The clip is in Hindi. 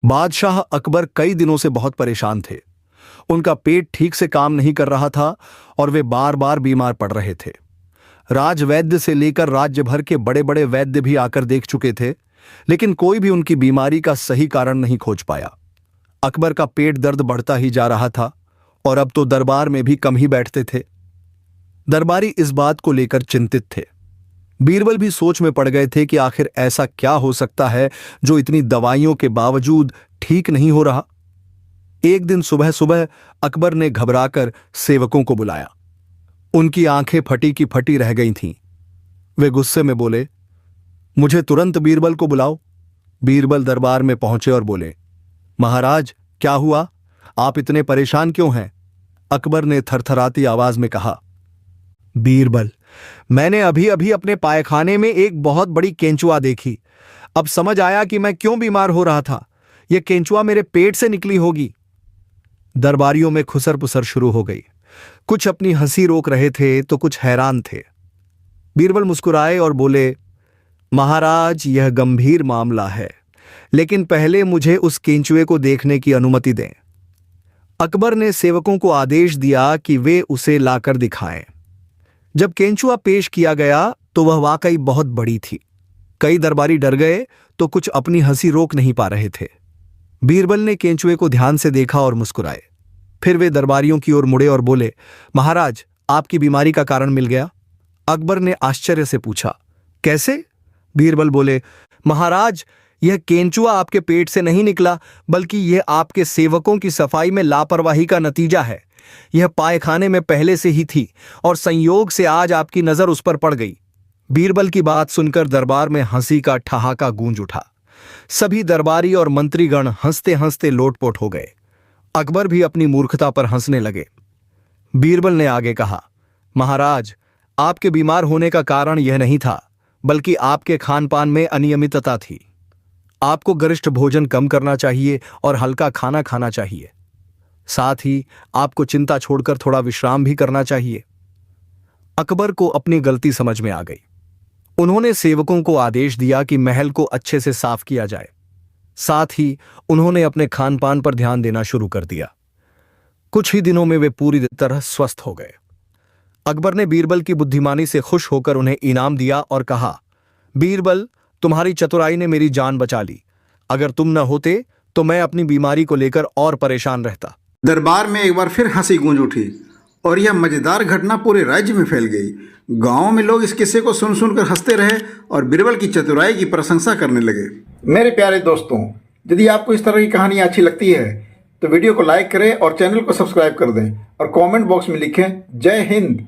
बादशाह अकबर कई दिनों से बहुत परेशान थे। उनका पेट ठीक से काम नहीं कर रहा था और वे बार बार बीमार पड़ रहे थे। राजवैद्य से लेकर राज्य भर के बड़े बड़े वैद्य भी आकर देख चुके थे, लेकिन कोई भी उनकी बीमारी का सही कारण नहीं खोज पाया। अकबर का पेट दर्द बढ़ता ही जा रहा था और अब तो दरबार में भी कम ही बैठते थे। दरबारी इस बात को लेकर चिंतित थे। बीरबल भी सोच में पड़ गए थे कि आखिर ऐसा क्या हो सकता है जो इतनी दवाइयों के बावजूद ठीक नहीं हो रहा। एक दिन सुबह सुबह अकबर ने घबराकर सेवकों को बुलाया। उनकी आंखें फटी की फटी रह गई थीं। वे गुस्से में बोले, मुझे तुरंत बीरबल को बुलाओ। बीरबल दरबार में पहुंचे और बोले, महाराज क्या हुआ, आप इतने परेशान क्यों हैं? अकबर ने थरथराती आवाज में कहा, बीरबल, मैंने अभी अभी अपने पायखाने में एक बहुत बड़ी केंचुआ देखी। अब समझ आया कि मैं क्यों बीमार हो रहा था। यह केंचुआ मेरे पेट से निकली होगी। दरबारियों में खुसर पुसर शुरू हो गई। कुछ अपनी हंसी रोक रहे थे तो कुछ हैरान थे। बीरबल मुस्कुराए और बोले, महाराज यह गंभीर मामला है, लेकिन पहले मुझे उस केंचुए को देखने की अनुमति दें। अकबर ने सेवकों को आदेश दिया कि वे उसे लाकर दिखाएं। जब केंचुआ पेश किया गया तो वह वाकई बहुत बड़ी थी। कई दरबारी डर गए तो कुछ अपनी हंसी रोक नहीं पा रहे थे। बीरबल ने केंचुए को ध्यान से देखा और मुस्कुराए। फिर वे दरबारियों की ओर मुड़े और बोले, महाराज आपकी बीमारी का कारण मिल गया। अकबर ने आश्चर्य से पूछा, कैसे? बीरबल बोले, महाराज यह केंचुआ आपके पेट से नहीं निकला, बल्कि यह आपके सेवकों की सफाई में लापरवाही का नतीजा है। यह पायखाने में पहले से ही थी और संयोग से आज आपकी नजर उस पर पड़ गई। बीरबल की बात सुनकर दरबार में हंसी का ठहाका गूंज उठा। सभी दरबारी और मंत्रीगण हंसते हंसते लोटपोट हो गए। अकबर भी अपनी मूर्खता पर हंसने लगे। बीरबल ने आगे कहा, महाराज आपके बीमार होने का कारण यह नहीं था, बल्कि आपके खान पान में अनियमितता थी। आपको गरिष्ठ भोजन कम करना चाहिए और हल्का खाना खाना चाहिए। साथ ही आपको चिंता छोड़कर थोड़ा विश्राम भी करना चाहिए। अकबर को अपनी गलती समझ में आ गई। उन्होंने सेवकों को आदेश दिया कि महल को अच्छे से साफ किया जाए। साथ ही उन्होंने अपने खान पान पर ध्यान देना शुरू कर दिया। कुछ ही दिनों में वे पूरी तरह स्वस्थ हो गए। अकबर ने बीरबल की बुद्धिमानी से खुश होकर उन्हें इनाम दिया और कहा, बीरबल, तुम्हारी चतुराई ने मेरी जान बचा ली। अगर तुम न होते तो मैं अपनी बीमारी को लेकर और परेशान रहता। दरबार में एक बार फिर हंसी गूंज उठी और यह मजेदार घटना पूरे राज्य में फैल गई। गांव में लोग इस किस्से को सुन सुनकर हंसते रहे और बीरबल की चतुराई की प्रशंसा करने लगे। मेरे प्यारे दोस्तों, यदि आपको इस तरह की कहानियां अच्छी लगती है तो वीडियो को लाइक करें और चैनल को सब्सक्राइब कर दें और कमेंट बॉक्स में लिखें, जय हिंद।